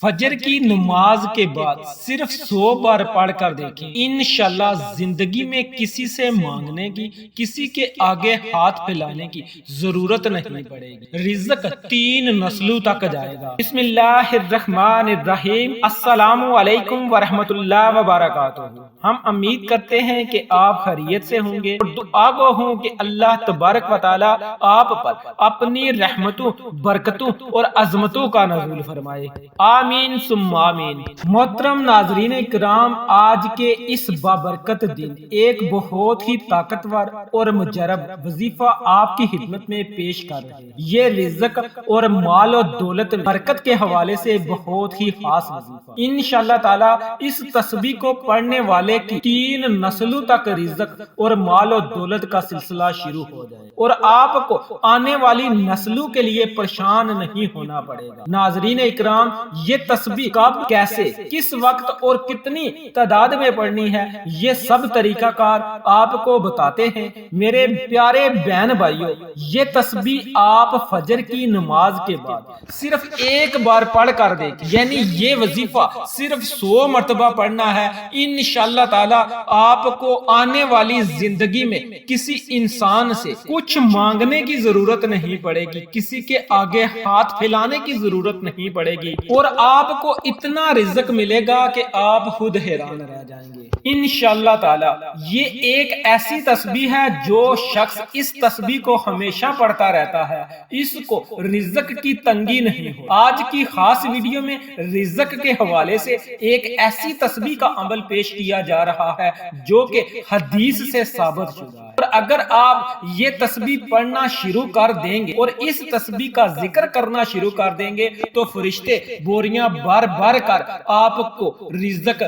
فجر کی نماز کے بعد صرف 100 بار پڑھ کر دیکھیں، انشاءاللہ زندگی میں کسی سے مانگنے کی، کسی کے آگے ہاتھ پھیلانے کی ضرورت نہیں پڑے گی۔ رزق 3 نسلوں تک جائے گا۔ بسم اللہ الرحمن الرحیم۔ السلام علیکم ورحمۃ اللہ وبرکاتہ۔ ہم امید کرتے ہیں کہ آپ خیریت سے ہوں گے اور دعا گو ہوں کہ اللہ تبارک و تعالی آپ پر اپنی رحمتوں، برکتوں اور عظمتوں کا نزول فرمائے۔ آمین ثم آمین۔ محترم ناظرین کرام، آج کے اس بابرکت دن ایک بہت ہی طاقتور اور مجرب وظیفہ آپ کی خدمت میں پیش کر رہے ہیں۔ یہ رزق اور مال و دولت برکت کے حوالے سے بہت ہی خاص وظیفہ۔ انشاءاللہ تعالی اس تسبیح کو پڑھنے والے کی 3 نسلوں تک رزق اور مال و دولت کا سلسلہ شروع ہو جائے اور آپ کو آنے والی نسلوں کے لیے پریشان نہیں ہونا پڑے گا۔ ناظرین اکرام، یہ تسبیح کب، کیسے، کس وقت اور کتنی تعداد میں پڑھنی ہے، یہ سب طریقہ کار آپ کو بتاتے ہیں۔ میرے پیارے بہن بھائیوں، یہ تسبیح آپ فجر کی نماز کے بعد صرف ایک بار پڑھ کر دیکھیں، یعنی یہ وظیفہ صرف 100 مرتبہ پڑھنا ہے۔ انشاءاللہ تعالی آپ کو آنے والی زندگی میں کسی انسان سے کچھ مانگنے کی ضرورت نہیں پڑے گی، کسی کے آگے ہاتھ پھیلانے کی ضرورت نہیں پڑے گی، اور آپ کو اتنا رزق ملے گا کہ آپ خود حیران رہ جائیں گے انشاءاللہ تعالی۔ یہ ایک ایسی تسبیح ہے جو شخص اس تسبیح کو ہمیشہ پڑھتا رہتا ہے، اس کو رزق کی تنگی نہیں ہو۔ آج کی خاص ویڈیو میں رزق کے حوالے سے ایک ایسی تسبیح کا عمل پیش کیا جا رہا ہے جو کہ حدیث سے ثابت شدہ ہے، اور اگر آپ یہ تسبیح پڑھنا شروع کر دیں گے اور اس تسبیح کا ذکر کرنا شروع کر دیں گے تو فرشتے بوریاں بھر بھر کر آپ کو رزق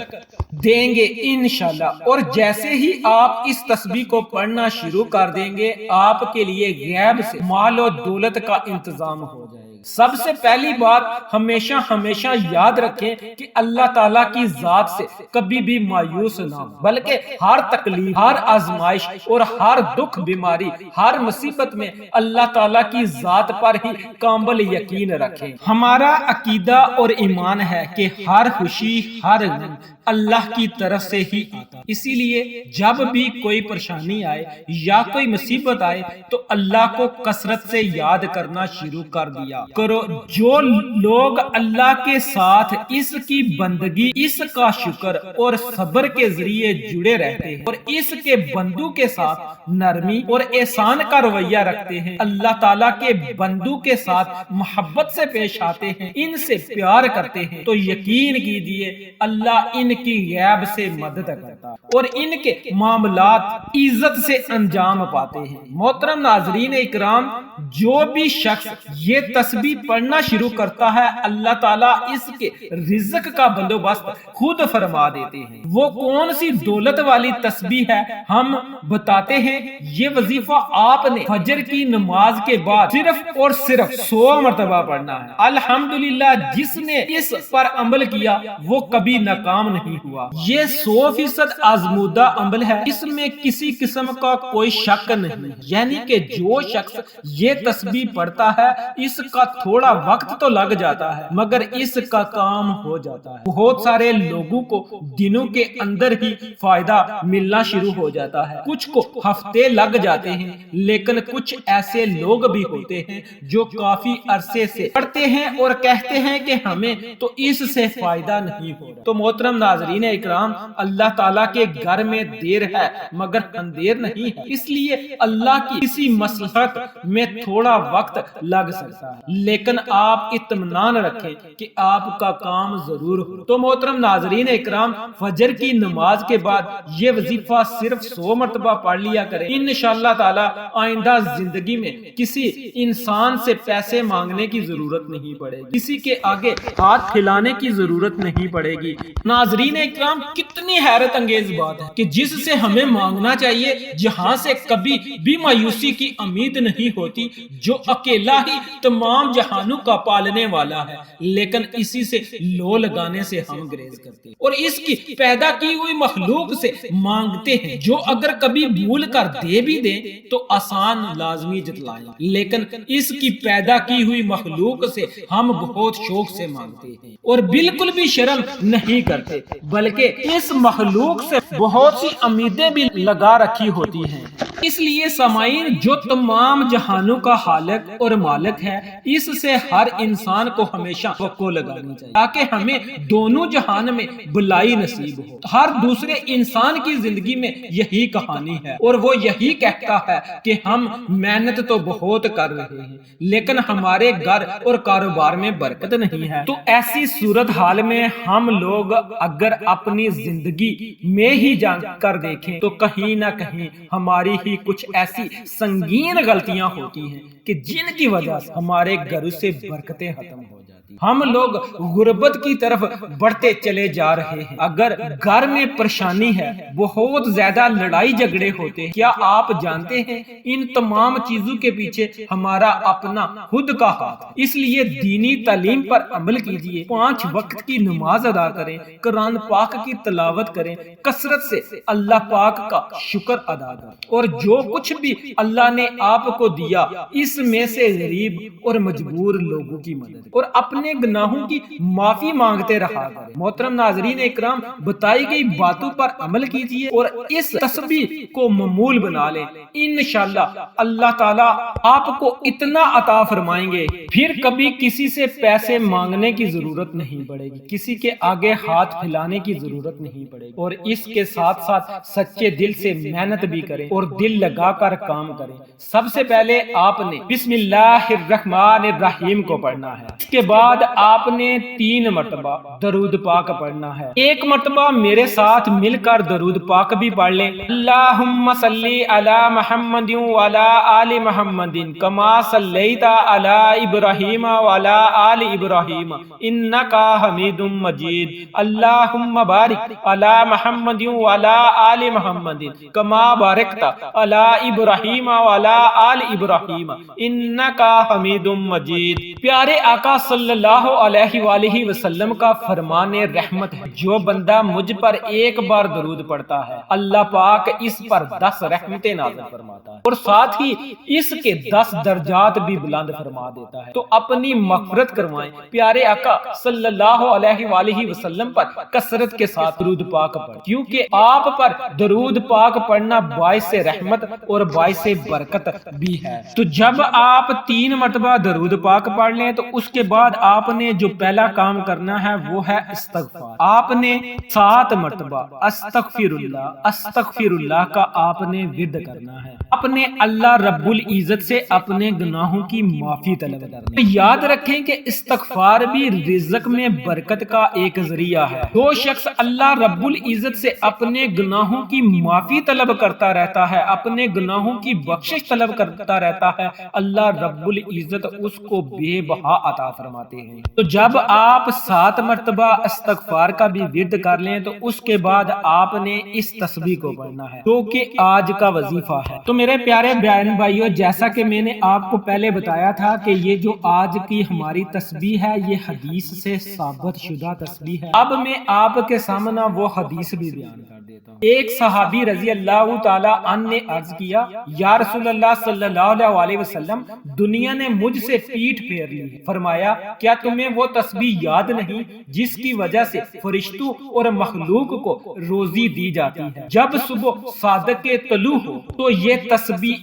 دیں گے انشاءاللہ۔ اور جیسے ہی آپ اس تسبیح کو پڑھنا شروع کر دیں گے، آپ کے لیے غیب سے مال و دولت کا انتظام ہو جائے گا۔ سب سے پہلی بات ہمیشہ یاد رکھیں کہ اللہ تعالیٰ کی ذات سے کبھی بھی مایوس نہ ہو، بلکہ ہر تکلیف، ہر آزمائش اور ہر دکھ، بیماری، ہر مصیبت میں اللہ تعالیٰ کی ذات پر ہی کامل یقین رکھیں۔ ہمارا عقیدہ اور ایمان ہے کہ ہر خوشی، ہر غم اللہ کی طرف سے ہی آتا ہے، اسی لیے جب بھی کوئی پریشانی آئے یا کوئی مصیبت آئے تو اللہ کو کثرت سے یاد کرنا شروع کر دیا کرو۔ جو لوگ اللہ کے ساتھ اس کی بندگی، اس کا شکر اور صبر کے ذریعے جڑے رہتے ہیں اور اس کے بندوں کے ساتھ نرمی اور احسان کا رویہ رکھتے ہیں، اللہ تعالیٰ کے بندوں کے ساتھ محبت سے پیش آتے ہیں، ان سے پیار کرتے ہیں، تو یقین کیجیے اللہ ان کی غیب سے مدد کرتا ہے اور ان کے معاملات عزت سے انجام پاتے ہیں۔ محترم ناظرین اکرام، جو بھی شخص یہ تسبیح پڑھنا شروع کرتا ہے، اللہ تعالیٰ اس کے رزق کا بندوبست خود فرما دیتے ہیں۔ وہ کون سی دولت والی تسبیح ہے، ہم بتاتے ہیں۔ یہ وظیفہ آپ نے فجر کی نماز کے بعد صرف اور صرف 100 مرتبہ پڑھنا ہے۔ الحمدللہ، جس نے اس پر عمل کیا وہ کبھی ناکام نہیں ہوا۔ یہ 100% آزمودہ عمل ہے، اس میں کسی قسم کا کوئی شک نہیں، یعنی کہ جو شخص یہ تسبیح پڑھتا ہے اس کا تھوڑا وقت تو لگ جاتا ہے مگر اس کا کام ہو جاتا ہے۔ بہت سارے لوگوں کو دنوں کے اندر ہی فائدہ ملنا شروع ہو جاتا ہے، کچھ کو ہفتے لگ جاتے ہیں، لیکن کچھ ایسے لوگ بھی ہوتے ہیں جو کافی عرصے سے پڑھتے ہیں اور کہتے ہیں کہ ہمیں تو اس سے فائدہ نہیں ہو رہا۔ تو محترم ناظرین اکرام، اللہ تعالیٰ کے گھر میں دیر ہے مگر اندھیر نہیں ہے، اس لیے اللہ کی کسی مصلحت میں تھوڑا وقت لگ سکتا ہے، لیکن آپ اطمینان رکھیں کہ آپ کا کام ضرور ہو۔ تو محترم ناظرین اکرام، فجر کی نماز کے بعد یہ وظیفہ صرف 100 مرتبہ پڑھ لیا کریں، انشاءاللہ تعالی آئندہ زندگی میں کسی انسان سے پیسے مانگنے کی ضرورت نہیں پڑے گی، کسی کے آگے ہاتھ پھیلانے کی ضرورت نہیں پڑے گی۔ ناظرین اکرام، کتنی حیرت انگیز انگیز بات ہے کہ جس سے ہمیں مانگنا چاہیے، جہاں سے کبھی بھی مایوسی کی امید نہیں ہوتی، جو اکیلا ہی تمام جہانوں کا پالنے والا ہے، لیکن اسی سے لو لگانے سے ہم گریز کرتے ہیں اور اس کی پیدا کی ہوئی مخلوق سے مانگتے ہیں، جو اگر کبھی بھول کر دے بھی دیں تو آسان لازمی جتلائیں، لیکن اس کی پیدا کی ہوئی مخلوق سے ہم بہت شوق سے مانگتے ہیں اور بالکل بھی شرم نہیں کرتے، بلکہ اس مخلوق سے بہت سی امیدیں بھی لگا رکھی ہوتی ہیں۔ اس لیے سامعین، جو تمام جہانوں کا خالق اور مالک ہے، اس سے ہر انسان کو ہمیشہ توقع لگانی چاہیے تاکہ ہمیں دونوں جہان میں بھلائی نصیب ہو۔ ہر دوسرے انسان کی زندگی میں یہی کہانی ہے اور وہ یہی کہتا ہے کہ ہم محنت تو بہت کر رہے ہیں لیکن ہمارے گھر اور کاروبار میں برکت نہیں ہے۔ تو ایسی صورتحال میں ہم لوگ اگر اپنی زندگی میں ہی جان کر دیکھیں تو کہیں نہ کہیں ہماری ہی کچھ ایسی سنگین غلطیاں ہوتی ہیں کہ جن کی وجہ سے ہمارے گھر سے برکتیں ختم ہو جاتی ہیں۔ ہم لوگ غربت کی طرف بڑھتے چلے جا رہے ہیں۔ اگر گھر میں پریشانی ہے، بہت زیادہ لڑائی جھگڑے ہوتے ہیں، کیا آپ جانتے ہیں ان تمام چیزوں کے پیچھے ہمارا اپنا خود کا ہاتھ ہے۔ اس لیے دینی تعلیم پر عمل کیجیے، 5 وقت کی نماز ادا کریں، قرآن پاک کی تلاوت کریں، کثرت سے اللہ پاک کا شکر ادا کریں اور جو کچھ بھی اللہ نے آپ کو دیا اس میں سے غریب اور مجبور لوگوں کی مدد اور اپنے گناہوں کی معافی مانگتے رہا کریں۔ محترم ناظرین اکرام، بتائی گئی باتوں پر عمل کیجیے اور اس تسبیح کو معمول بنا لیں، انشاءاللہ اللہ تعالیٰ آپ کو اتنا عطا فرمائیں گے پھر کبھی کسی سے پیسے مانگنے کی ضرورت نہیں پڑے گی، کسی کے آگے ہاتھ پھیلانے کی ضرورت نہیں پڑے گی اور اس کے ساتھ ساتھ سچے دل سے محنت بھی کریں اور دل لگا کر کام کریں۔ سب سے پہلے آپ نے بسم اللہ الرحمن الرحیم کو پڑھنا ہے، اس کے بعد آپ نے 3 مرتبہ درود پاک پڑھنا ہے۔ ایک مرتبہ میرے ساتھ مل کر درود پاک بھی پڑھ لیں، اللہم صلی علی محمد وعلی آل محمد کما صلیت علی ابراہیم وعلی آل ابراہیم انکا حمید مجید، اللہم بارک علی محمد وعلی آل محمد کما بارکت علی ابراہیم وعلی آل ابراہیم انکا حمید مجید۔ پیارے آقا صلی اللہ علیہ وآلہ وسلم کا فرمان رحمت ہے، جو بندہ مجھ پر ایک بار درود پڑھتا ہے اللہ پاک اس پر 10 رحمتیں نازل فرماتا ہے اور ساتھ ہی اس کے 10 درجات بھی بلند فرما دیتا ہے۔ تو اپنی مغفرت کروائیں، پیارے آقا صلی اللہ علیہ وآلہ وسلم پر کثرت کے ساتھ درود پاک پڑھیں، کیونکہ آپ پر درود پاک پڑھنا باعث رحمت اور باعث برکت بھی ہے۔ تو جب آپ 3 مرتبہ درود پاک پڑھ لیں تو اس کے بعد آپ نے جو پہلا کام کرنا ہے وہ ہے استغفار۔ آپ نے 7 مرتبہ استغفر اللہ کا آپ نے ورد کرنا ہے، اپنے اللہ رب العزت سے اپنے گناہوں کی معافی طلب کرنا ہے۔ یاد رکھیں کہ استغفار بھی رزق میں برکت کا ایک ذریعہ ہے۔ جو شخص اللہ رب العزت سے اپنے گناہوں کی معافی طلب کرتا رہتا ہے، اپنے گناہوں کی بخشش طلب کرتا رہتا ہے، اللہ رب العزت اس کو بے بہا عطا فرماتے ہیں۔ تو جب آپ 7 مرتبہ استغفار کا بھی ورد کر لیں تو اس کے بعد آپ نے اس تسبیح کو پڑھنا ہے جو کہ آج کا وظیفہ ہے۔ تو میرے پیارے بہن بھائیو، جیسا کہ میں نے آپ کو پہلے بتایا تھا کہ یہ جو آج کی ہماری تسبیح ہے یہ حدیث سے ثابت شدہ تسبیح ہے۔ اب میں آپ کے سامنے وہ حدیث بھی بیان کر دیتا ہوں۔ ایک صحابی رضی اللہ تعالی عنہ نے عرض کیا، یا رسول اللہ صلی اللہ علیہ وسلم، دنیا نے مجھ سے پیٹھ پھیر لی ہے۔ فرمایا، کیا تمہیں وہ تسبیح یاد نہیں جس کی وجہ سے فرشتوں اور مخلوق کو روزی دی جاتی ہے؟ جب صبح صادق طلوع ہو تو یہ تسبیح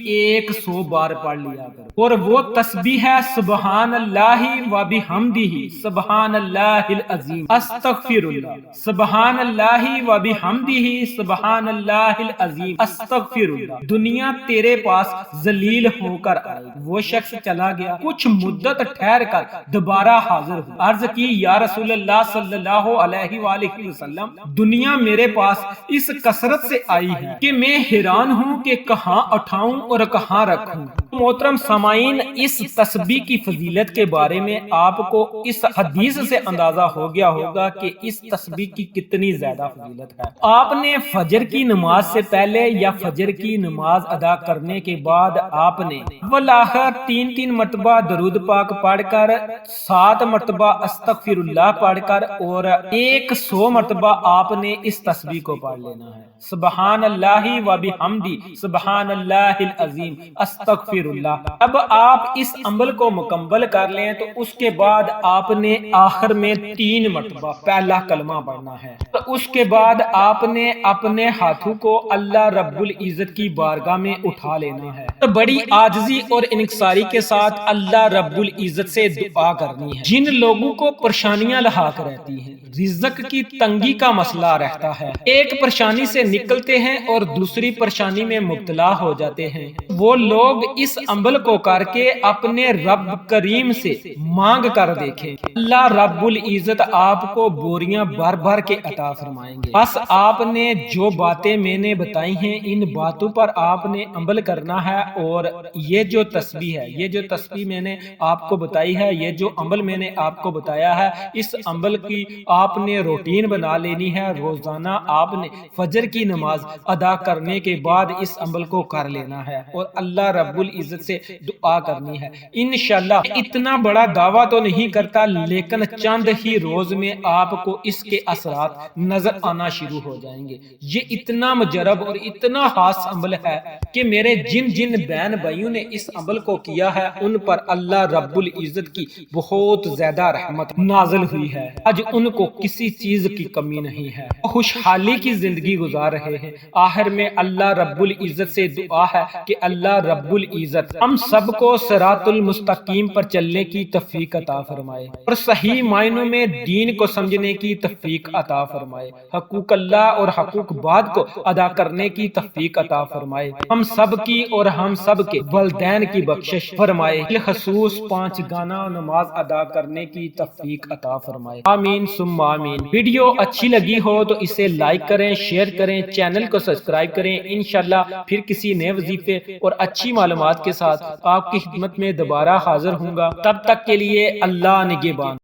100 بار پڑھ لیا کرو اور وہ تسبیح ہے سبحان اللہ و بحمدہ سبحان اللہ العظیم استغفر اللہ، سبحان اللہ و بحمدہ سبحان اللہ العظیم استغفر اللہ۔ دنیا تیرے پاس ذلیل ہو کر آئی، وہ شخص چلا گیا، کچھ مدت ٹھہر کر دوبارہ حاضر ہو، عرض کی، یا رسول اللہ صلی اللہ علیہ وآلہ وسلم، دنیا میرے پاس اس کثرت سے آئی ہے کہ میں حیران ہوں کہ کہاں اٹھاؤں اور کہاں رکھوں۔ محترم سامعین، اس تسبیح کی فضیلت کے بارے میں آپ کو اس حدیث سے اندازہ ہو گیا ہوگا کہ اس تسبیح کی کتنی زیادہ فضیلت ہے۔ آپ نے فجر کی نماز سے پہلے یا فجر کی نماز ادا کرنے کے بعد آپ نے اول آخر 3 مرتبہ درود پاک پڑھ کر، 7 مرتبہ استغفر اللہ پڑھ کر اور 100 مرتبہ آپ نے اس تسبیح کو پڑھ لینا ہے۔ سبحان اللہ و بحمدی سبحان اللہ العظیم استغفر اللہ۔ اب آپ اس عمل کو مکمل کر لیں تو اس کے بعد آپ نے آخر میں 3 مرتبہ پہلا کلمہ پڑھنا ہے، تو اس کے بعد آپ نے اپنے ہاتھوں کو اللہ رب العزت کی بارگاہ میں اٹھا لینا ہے، تو بڑی عاجزی اور انکساری کے ساتھ اللہ رب العزت سے دعا کرنی ہے۔ جن لوگوں کو پریشانیاں لاحق رہتی ہیں، رزق کی تنگی کا مسئلہ رہتا ہے، ایک پریشانی سے نکلتے ہیں اور دوسری پریشانی میں مبتلا ہو جاتے ہیں، وہ لوگ اس عمل کو کر کے اپنے رب کریم سے مانگ کر دیکھیں، اللہ رب العزت آپ کو بوریاں بھر بھر کے عطا فرمائیں گے۔ بس آپ نے جو باتیں میں نے بتائی ہیں، ان باتوں پر آپ نے عمل کرنا ہے، اور یہ جو تسبیح ہے، یہ جو تسبیح میں نے آپ کو بتائی ہے، یہ جو عمل میں نے آپ کو بتایا ہے، اس عمل کی آپ نے روٹین بنا لینی ہے۔ روزانہ آپ نے فجر کی نماز ادا کرنے کے بعد اس عمل کو کر لینا ہے اور اللہ رب العزت سے دعا کرنی ہے۔ انشاءاللہ اتنا بڑا دعویٰ تو نہیں کرتا، لیکن چند ہی روز میں آپ کو اس کے اثرات نظر آنا شروع ہو جائیں گے۔ یہ اتنا مجرب اور اتنا خاص عمل ہے کہ میرے جن جن بہن بھائیوں نے اس عمل کو کیا ہے، ان پر اللہ رب العزت کی بہت زیادہ رحمت نازل ہوئی ہے۔ آج ان کو کسی چیز کی کمی نہیں ہے، خوشحالی کی زندگی گزار رہے ہیں۔ آخر میں اللہ رب العزت سے دعا ہے کہ اللہ رب العزت ہم سب کو صراط المستقیم پر چلنے کی توفیق عطا فرمائے اور صحیح معنوں میں دین کو سمجھنے کی توفیق عطا فرمائے، حقوق اللہ اور حقوق بعد کو ادا کرنے کی توفیق عطا فرمائے، ہم سب کی اور ہم سب کے والدین کی بخشش فرمائے، بالخصوص 5 گانا نماز ادا کرنے کی توفیق عطا فرمائے، آمین ثم آمین۔ ویڈیو اچھی لگی ہو تو اسے لائک کریں، شیئر کریں، چینل کو سبسکرائب کریں۔ انشاءاللہ پھر کسی نئے وظیفے اور اچھی معلومات کے ساتھ آپ کی خدمت میں دوبارہ حاضر ہوں گا۔ تب تک کے لیے اللہ نگہبان۔